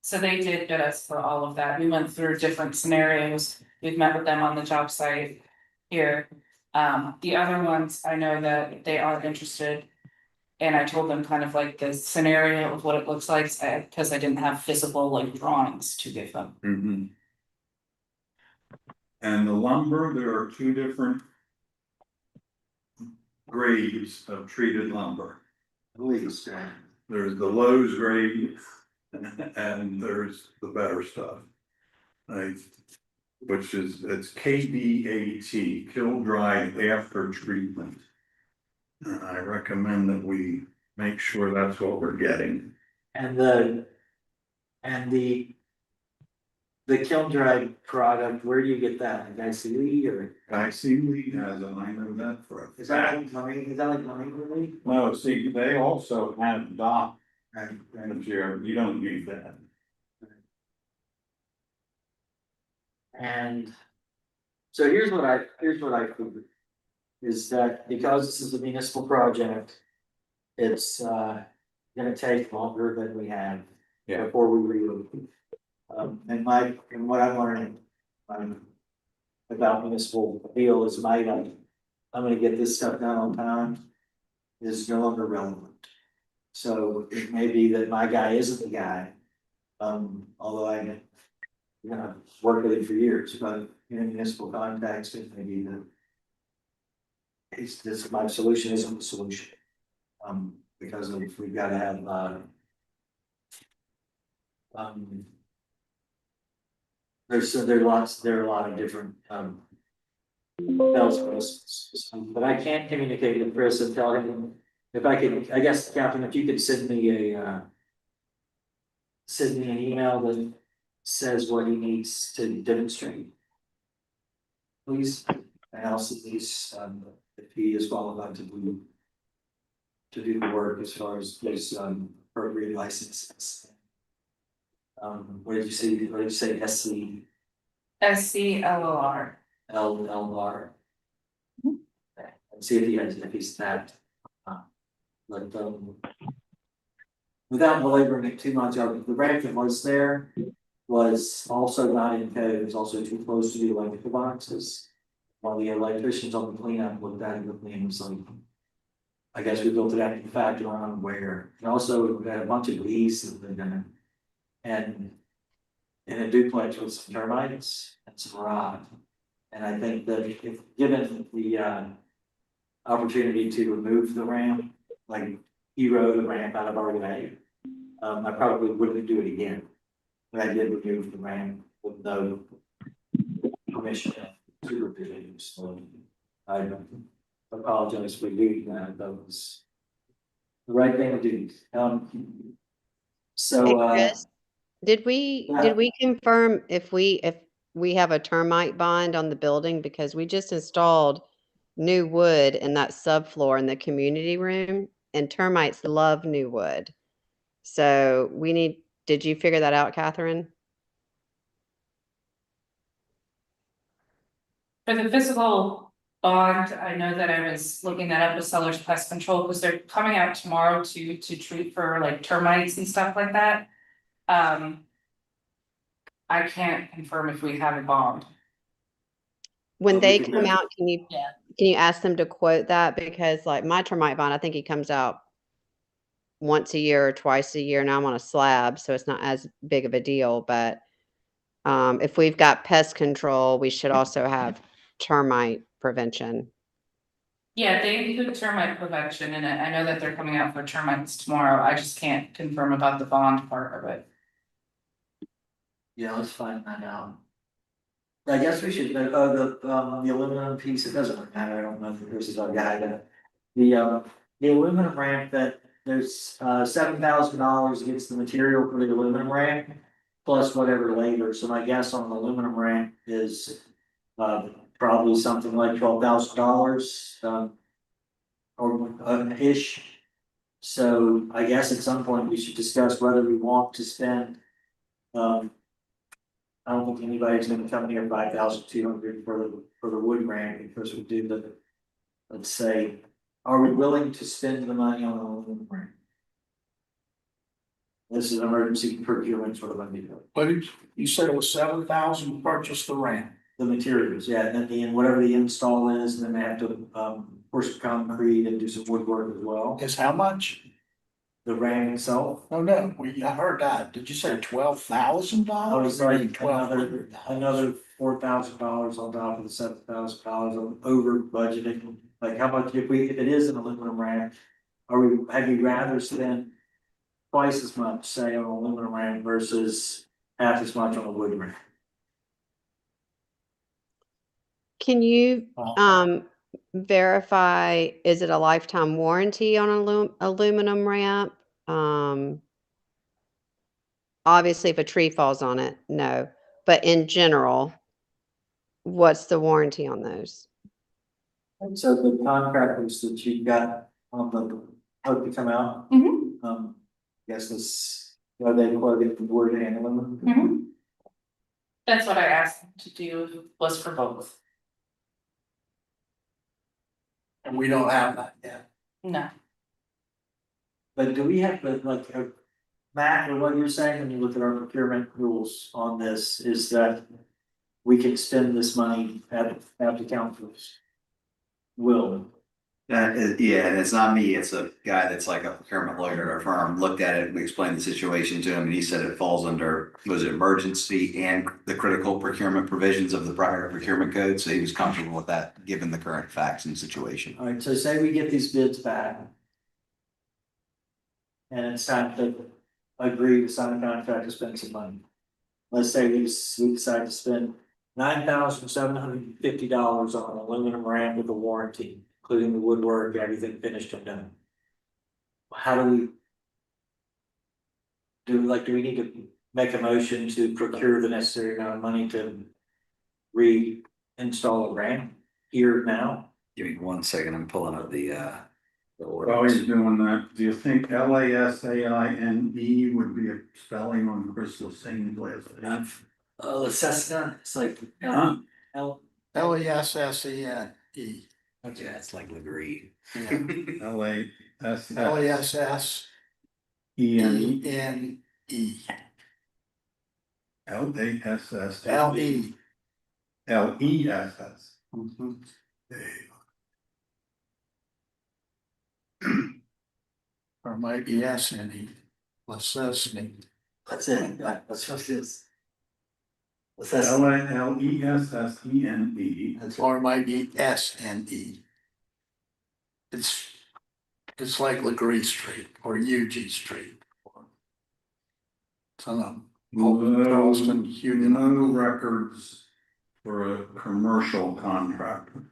So they did bid us for all of that. We went through different scenarios. We've met with them on the job site here. The other ones, I know that they are interested. And I told them kind of like the scenario of what it looks like, because I didn't have physical like drawings to give them. Mm-hmm. And the lumber, there are 2 different grades of treated lumber. Please. There's the Lowe's grade and there's the better stuff. Which is, it's KDAT, kill dry after treatment. And I recommend that we make sure that's what we're getting. And the kiln dried product, where do you get that? Like ICE or? I see Lee has, and I know that for a Is that fact. like marine, is that like marine relief? No, see, they also have dock Right. material, you don't need that. And so here's what I figured. Is that because this is a municipal project, it's gonna take longer than we have. Yeah. Before we reload. And what I'm learning. About municipal appeal is I'm gonna get this stuff done on time. Is no longer relevant. So it may be that my guy isn't the guy. Although I'm gonna work with him for years, but in a municipal context, it may be that. My solution isn't the solution. Because we've gotta have, there are a lot of different, bells and whistles. But I can't communicate with Chris and tell him, if I could, I guess, Captain, if you could send me an email that says what he needs to demonstrate. Please, and I'll see these, if he is qualified to do the work as far as his appropriate licenses. What did you say, SC? SCLOR. LLR. And see if he's snapped. But, without belaboring it too much, the ramp that was there was also not in code, it was also too close to the electrical boxes. While the electricians on the cleanup looked at it with me and was like, I guess we built it after the fact, or unaware. And also, we had a bunch of leaves that lived in it. And in a duplex with some termites and some rot. And I think that if given the opportunity to remove the ramp, like hero the ramp out of our way, I probably wouldn't do it again. But I did remove the ramp with no permission to supervision, so I apologize for doing that, that was the right thing to do. Hey, So, Chris, did yeah. we confirm if we have a termite bond on the building? Because we just installed new wood in that subfloor in the community room, and termites love new wood. So did you figure that out, Catherine? For the physical bond, I know that I was looking that up with Sellers Pest Control, because they're coming out tomorrow to treat for like termites and stuff like that. I can't confirm if we have a bond. When We they can come go- out, Yeah. can you ask them to quote that? Because like my termite bond, I think he comes out once a year or twice a year, and I'm on a slab, so it's not as big of a deal, but if we've got pest control, we should also have termite prevention. Yeah, they include termite prevention in it. I know that they're coming out for termites tomorrow. I just can't confirm about the bond part of it. Yeah, let's find that out. I guess we should, the aluminum piece, it doesn't really matter, I don't know if this is our guy, but the aluminum ramp that there's, $7,000 gets the material for the aluminum ramp. Plus whatever labor, so my guess on the aluminum ramp is, probably something like $12,000, or, ish. So I guess at some point we should discuss whether we want to spend, I don't think anybody's gonna come near 5,200 for the wood ramp, because we do the. Let's say, are we willing to spend the money on the aluminum ramp? This is an emergency procurement sort of idea. But you said it was 7,000 to purchase the ramp. The materials, yeah, and then whatever the install is, and then they have to pour some concrete and do some woodwork as well. Is how much? The ramp itself, Oh, no, I heard that. Did you say $12,000? I was like $1,200. another $4,000 on top of the $7,000 over budgeting. Like how much, if it is an aluminum ramp, have you rather spend twice as much, say, on an aluminum ramp versus half as much on a wood ramp? Can you verify, is it a lifetime warranty on aluminum ramp? Obviously, if a tree falls on it, no. But in general, what's the warranty on those? And so the contractors that you got on the, hope to come out, guess this, are they quoted the word and aluminum? That's what I asked them to do, was for both. And we don't have that yet. No. But do we have, to like, Matt, or what you're saying when you look at our procurement rules on this, is that we can spend this money at the council's will? That is, yeah, and it's not me, it's a guy that's like a procurement lawyer at our firm, looked at it, we explained the situation to him, and he said it falls under, was it emergency and the critical procurement provisions of the prior procurement code, so he was comfortable with that, given the current facts and situation. All right, so say we get these bids back. And it's time to agree to sign a contract to spend some money. Let's say we decide to spend $9,750 on an aluminum ramp with a warranty, including the woodwork, everything finished and done. How do we need to make a motion to procure the necessary amount of money to reinstall a ramp here now? Give me 1 second, I'm pulling up the While he's doing that, do you think LASAINE would be a spelling on Chris Lassaine's last name? Cessna, it's like Huh? L. Lessene. Yeah, it's like Legree. LASS. Lessene. ENE. LASS. LE. LESS. Or maybe SNE. Lessene. That's it, that's what it is. Cessna. LESSENE. Or it might be SNE. It's like Legree Street or UG Street. Some Charleston, No Huguenot. records for a commercial contractor.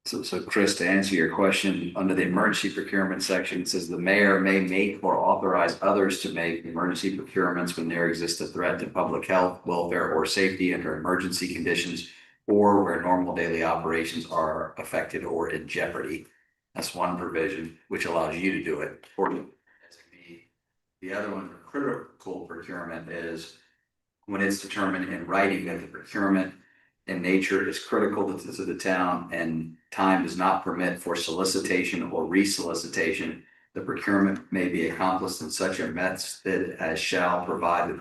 So Chris, to answer your question, under the emergency procurement section, it says the mayor may make or authorize others to make emergency procurements when there exists a threat to public health, welfare, or safety under emergency conditions, or where normal daily operations are affected or in jeopardy. That's one provision which allows you to do it. Or the other one for critical procurement is when it's determined in writing that the procurement in nature is critical to the town and time does not permit for solicitation or resolicitation, the procurement may be accomplished in such a method as shall provide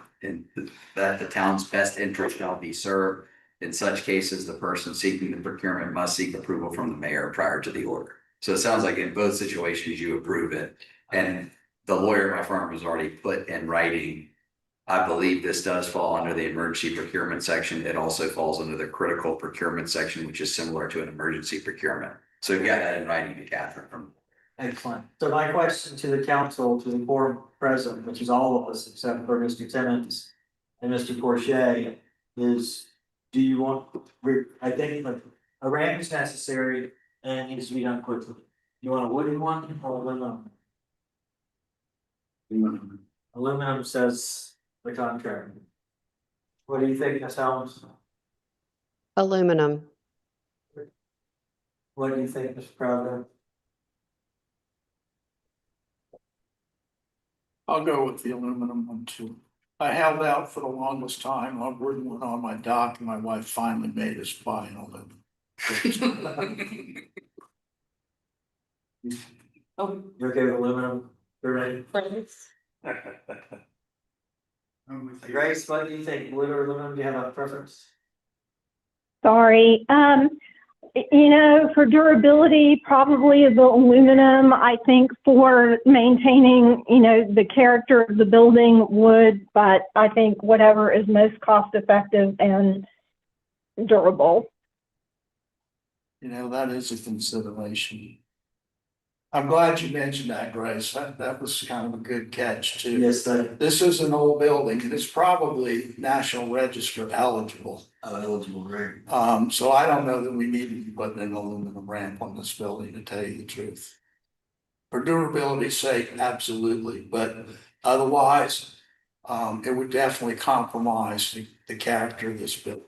that the town's best interest shall be served. In such cases, the person seeking the procurement must seek approval from the mayor prior to the order. So it sounds like in both situations, you approve it. And the lawyer at my firm has already put in writing, I believe this does fall under the emergency procurement section. It also falls under the critical procurement section, which is similar to an emergency procurement. So you got that in writing to Catherine from. Excellent. So my question to the council, to the board president, which is all of us except for Mr. Timmons and Mr. Porche, is do you want, I think like a ramp is necessary and needs to be done quickly. You want a wooden one or aluminum? Aluminum says the contrary. What do you think, Ms. Helms? Aluminum. What do you think, Mr. President? I'll go with the aluminum one too. I held out for the longest time on wooden one on my dock, and my wife finally made us buy an aluminum. Oh, You're okay with aluminum? You're ready? Grace, what do you think? Wood or aluminum? Do you have a preference? Sorry. For durability, probably the aluminum. I think for maintaining, the character of the building, wood, but I think whatever is most cost effective and durable. That is a consideration. I'm glad you mentioned that, Grace. That was kind of a good catch too. Yes, sir. This is an old building and it's probably National Register eligible. Eligible, right? So I don't know that we need to be putting an aluminum ramp on this building, to tell you the truth. For durability's sake, absolutely, but otherwise, it would definitely compromise the character of this building.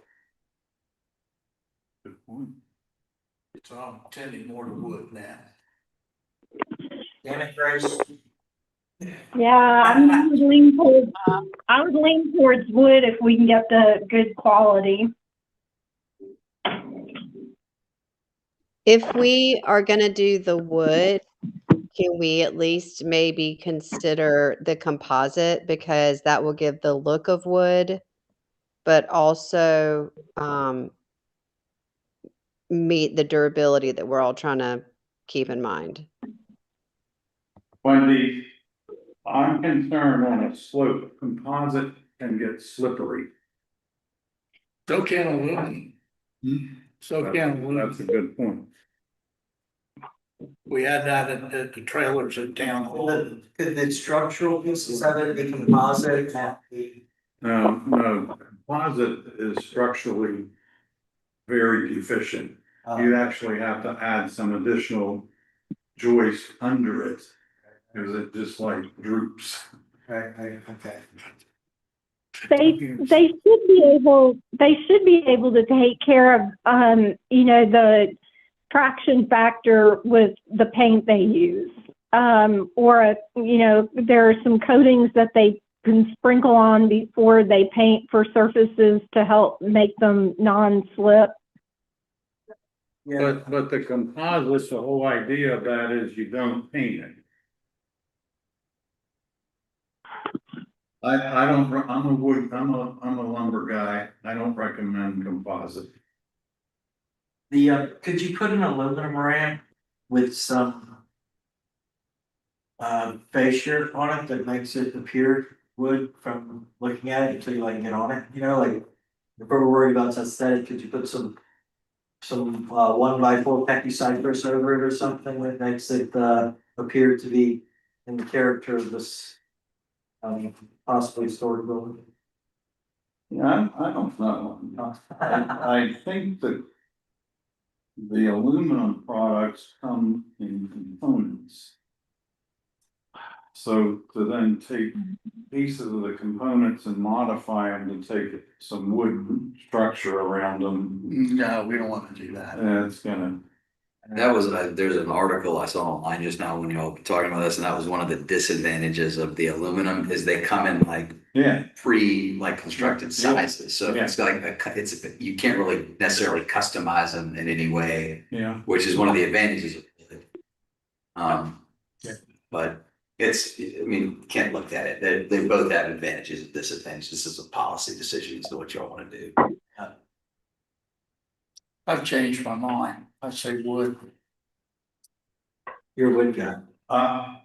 Good point. So I'm tending more to wood now. Damn it, Grace. Yeah, I would lean towards wood if we can get the good quality. If we are gonna do the wood, can we at least maybe consider the composite, because that will give the look of wood, but also meet the durability that we're all trying to keep in mind. Wendy, I'm concerned on a slope, composite can get slippery. So can aluminum. So can aluminum. That's a good point. We had that at the trailers at town hall. The structural pieces of it, the composite, No, composite is structurally very deficient. You actually have to add some additional joist under it, because it just like droops. okay. They should be able to take care of the traction factor with the paint they use. There are some coatings that they can sprinkle on before they paint for surfaces to help make them non-slip. Yeah, But the composite, the whole idea of that is you don't paint it. I don't, I'm a lumber guy, I don't recommend composite. could you put an aluminum ramp with some fascia on it that makes it appear wood from looking at it until you like get on it, you know, like if we're worried about its aesthetic, could you put some 1x4 Peckycypress over it or something that makes it appear to be in the character of this possibly stored building? Yeah, I don't know. I think that the aluminum products come in components. So to then take pieces of the components and modify them to take some wood structure around them, No, we don't want to do that. it's gonna. That was, there's an article I saw online just now when you were talking about this, and that was one of the disadvantages of the aluminum is they come in like Yeah, like constructed sizes. So it's like you can't really necessarily customize them in any way, yeah. which is one of the advantages of it. Yeah. But it's, I mean, can't look at it. They both have advantages and disadvantages. This is a policy decision as to what y'all want to do. I've changed my mind. I say wood. You're a wood guy.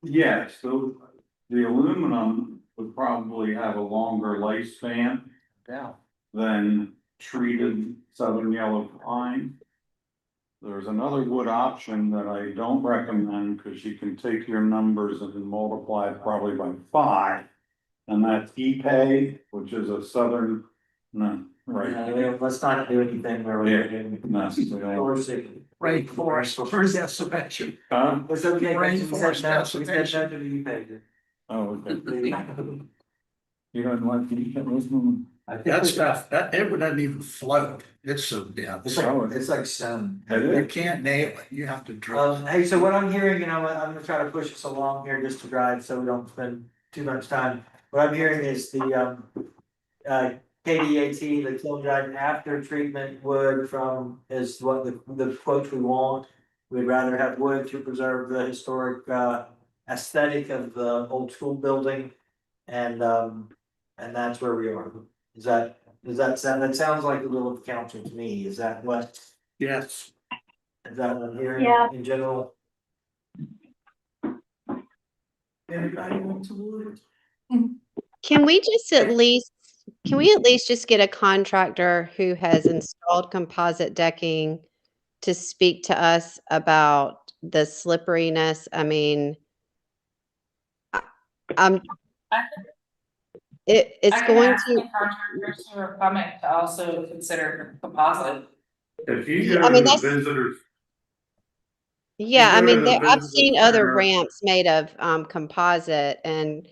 Yeah, so the aluminum would probably have a longer lifespan Yeah. than treated southern yellow pine. There's another wood option that I don't recommend because you can take your numbers and multiply it probably by 5. And that's Ipe, which is a southern, no, right? Let's not do anything where we're doing. No, we don't. Rainforest, where's that subvention? It's okay, but we Rainforest said no, we said conservation. no to the U-Page. Oh, okay. You don't like the Ipe? That stuff, it doesn't even float. It's so dense. It's like stone. You can't nail it. You have to drill. Hey, so what I'm hearing, and I'm gonna try to push us along here just to drive, so we don't spend too much time. What I'm hearing is the KDAT, the kiln-dried after treatment wood from is what the quote we want. We'd rather have wood to preserve the historic aesthetic of the old school building. And that's where we are. Does that sound, that sounds like the will of the council to me, is that what, Yes. is that what I'm hearing Yeah. in general? Everybody wants to wood? Can we at least just get a contractor who has installed composite decking to speak to us about the slipperiness? I mean, it's I can going ask to, the contractors who are coming to also consider composite. If you Yeah, go I mean, to the that's- visitors, yeah, I go to mean, the I've visitor seen other center- ramps made of composite, and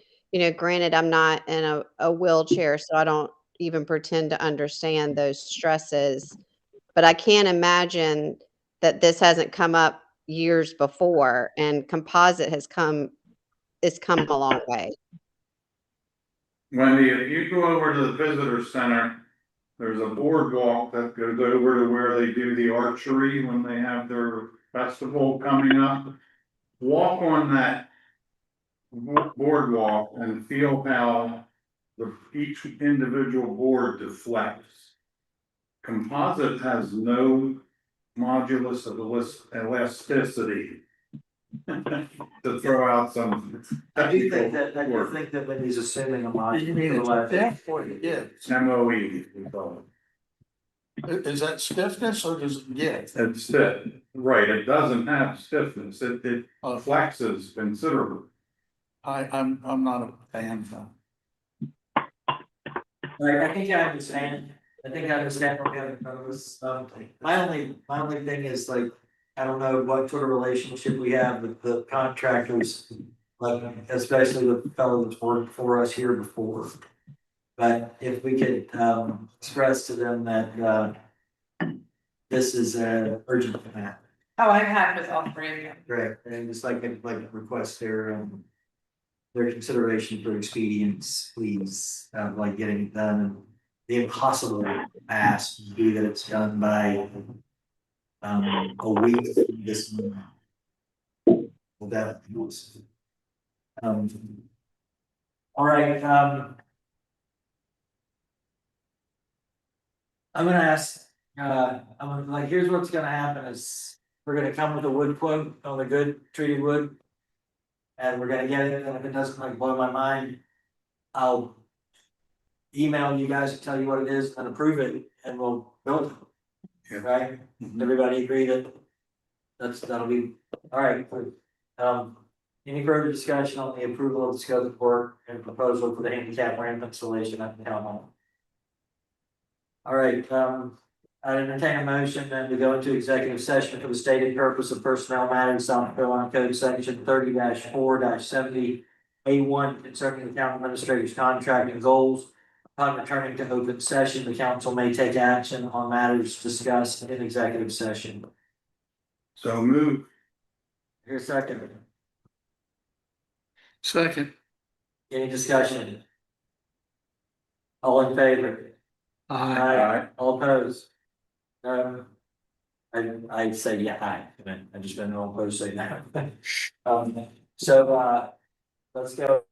granted, I'm not in a wheelchair, so I don't even pretend to understand those stresses. But I can't imagine that this hasn't come up years before, and composite has come a long way. Wendy, if you go over to the visitor center, there's a boardwalk that goes over to where they do the archery when they have their festival coming up. Walk on that boardwalk and feel how each individual board deflects. Composite has no modulus of elasticity. To throw out some. I do think that word. when he's assuming a lot. You mean it's stiff? Yeah. MOE, we call Is that stiffness or does, yeah? it. It's stiff, right, it doesn't have stiffness, it Oh, flexes considerably. I'm not a fan though. I think I understand, what we have in front of us, my only thing is like, I don't know what sort of relationship we have with the contractors. Like, especially the fellow that's worked for us here before. But if we could express to them that this is an urgent matter. Oh, I've had with all 3 of you. Great, and just like a request there, their consideration for expedience, please, like getting it done. The impossible ask would be that it's done by a week this month. Well, that was. All right, I'm gonna ask, like, here's what's gonna happen is, we're gonna come with a wood quote on the good treated wood. And we're gonna get it, and if it doesn't like blow my mind, I'll. Email you guys and tell you what it is and approve it, and we'll build it. Yeah. Right? Everybody agree that. That'll be, all right, any further discussion on the approval of the scope of work and proposal for the handicap ramp installation at the town hall? All right, I entertain a motion then to go into executive session for the stated purpose of personnel matters, South Carolina Code Section 30-4-70. A1 concerning the town administrator's contract and goals. Upon returning to open session, the council may take action on matters discussed in executive session. So move. Here's a second. Second. Any discussion? All in favor? Aye. All opposed? I say yeah, aye. I just been all opposed to say that. Let's go.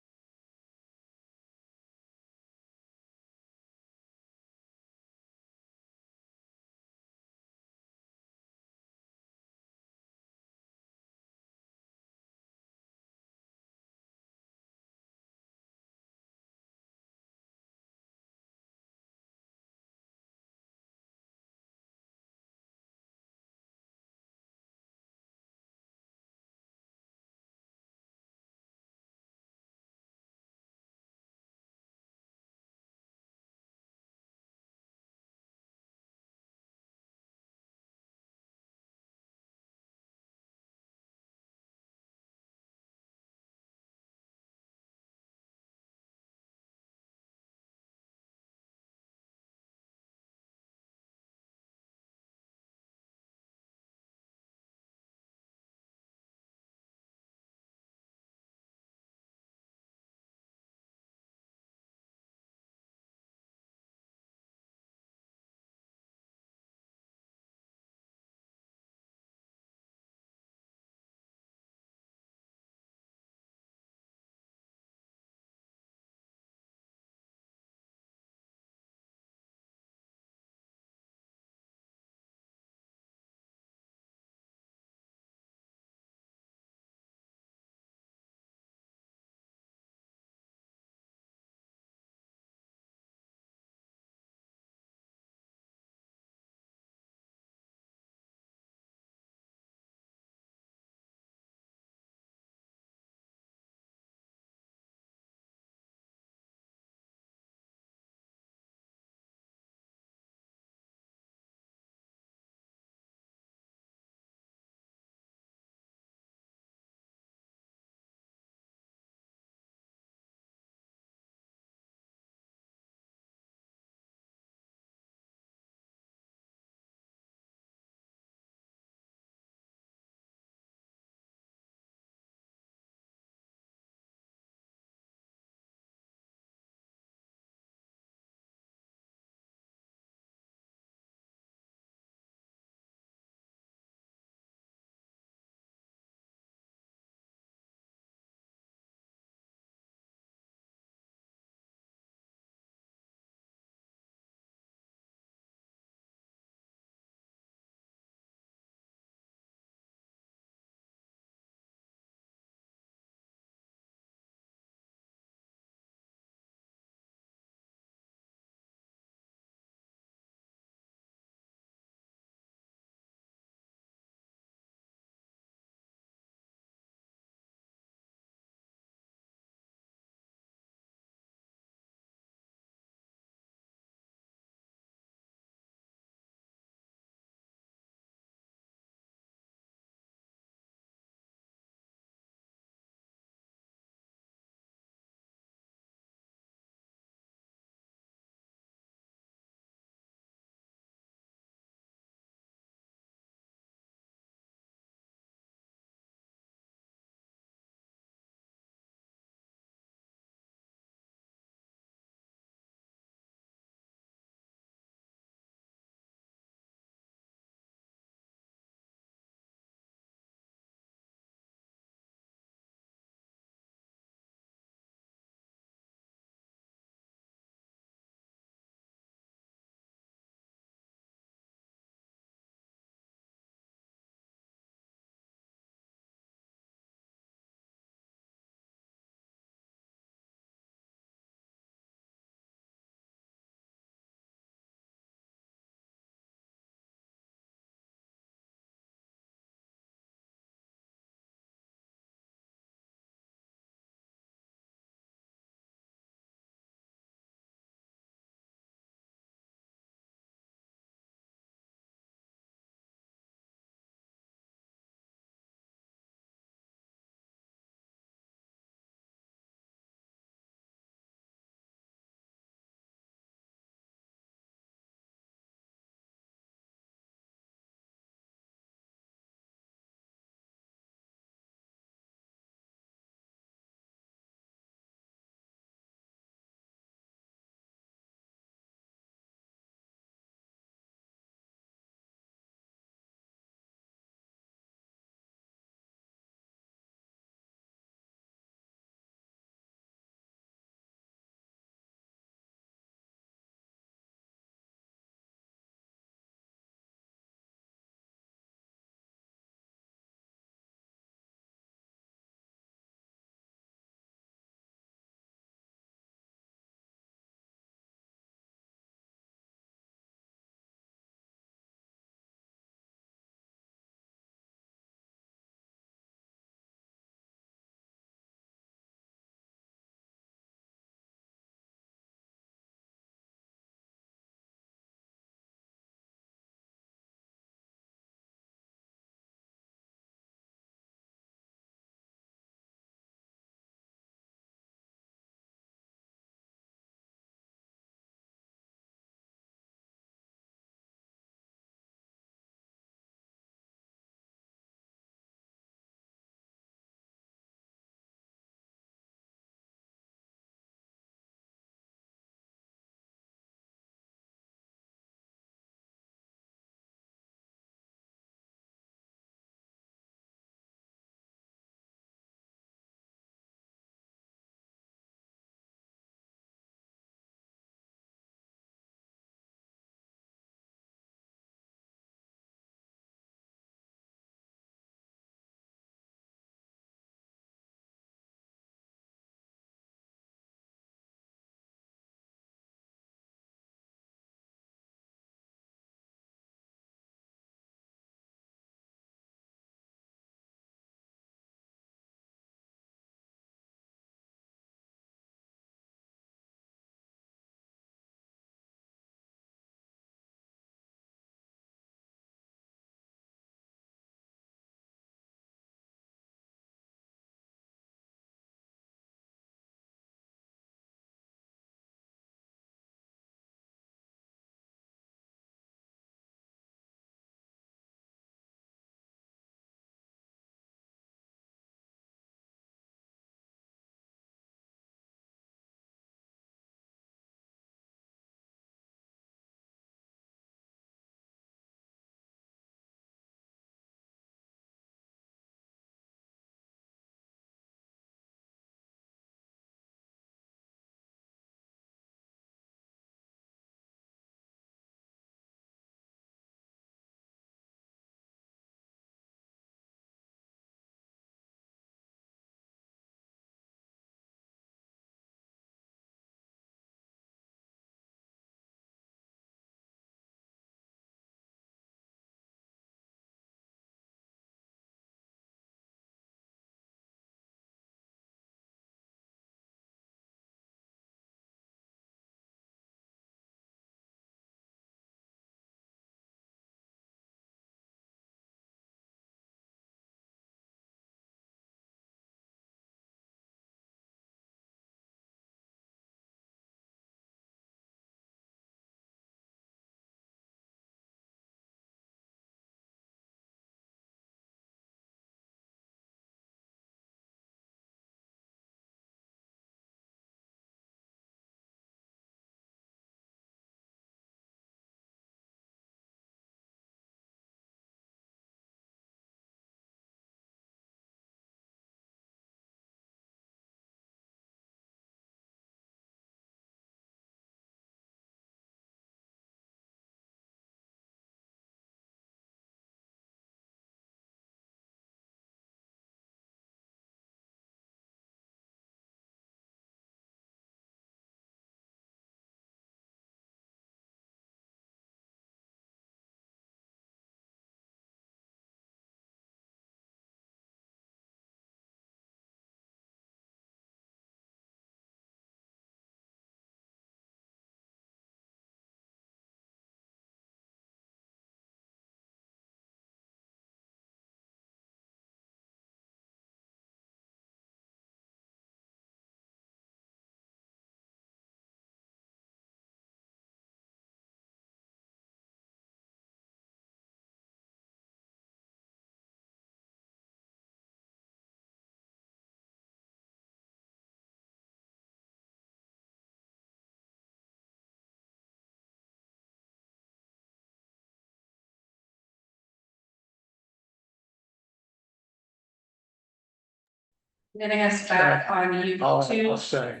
Getting us back on I'll YouTube. say.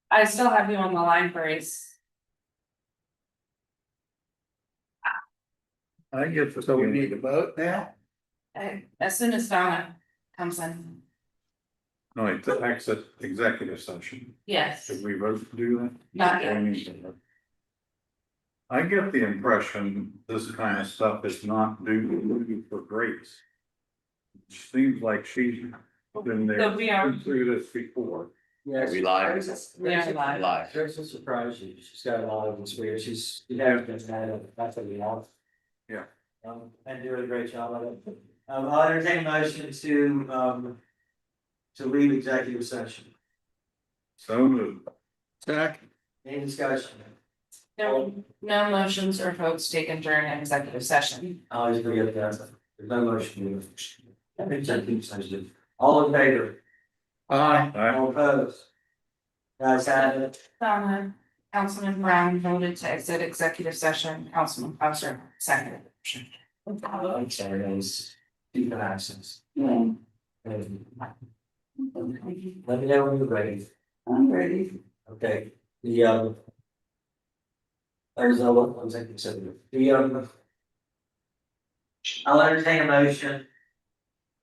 I still have you on the line, Grace. I get the. So we need to vote now? As soon as Donna comes in, No, it's the exit executive session. yes, Did we vote to do that? not Or yet. we need to vote? I get the impression this kind of stuff is not due for Grace. Seems like she's been there So we are- through this before. Yes. We live? We are live. Live. Grace will surprise you. She's got a lot of experience. She has been, that's what we want. Yeah. And doing a great job of it. I'll entertain a motion to leave executive session. So moved. Second. Any discussion? No motions or votes taken during executive session. I always forget that. There's no motion. Executive session. All in favor? Aye. All opposed? Guys have it. Donna, Councilman Brown voted to exit executive session, Councilman Foster seconded. I'm sorry, guys. Keep an access. Let me know when you're ready. I'm ready. Okay, there's no one second consider. I'll entertain a motion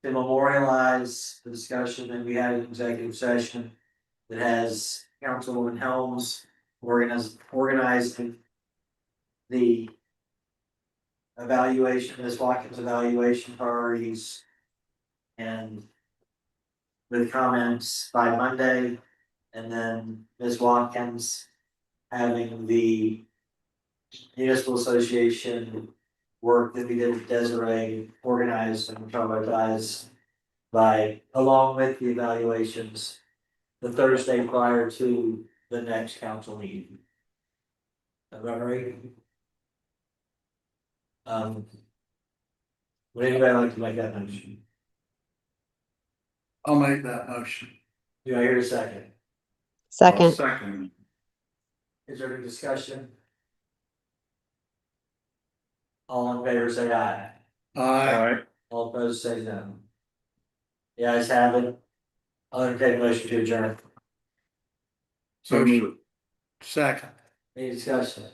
to memorialize the discussion that we had in executive session that has Councilwoman Helms organizing the evaluation, Ms. Watkins' evaluation priorities and with comments by Monday, and then Ms. Watkins having the municipal association work that we did with Desiree organized and prioritized by, along with the evaluations, the Thursday prior to the next council meeting. Is that right? Would anybody like to make that motion? I'll make that motion. Do I hear a second? Second. Second. Is there any discussion? All in favor, say aye. Aye. Alright, All opposed, say no. The ayes have it. I'll entertain a motion to adjourn. so moved. Second. Any discussion?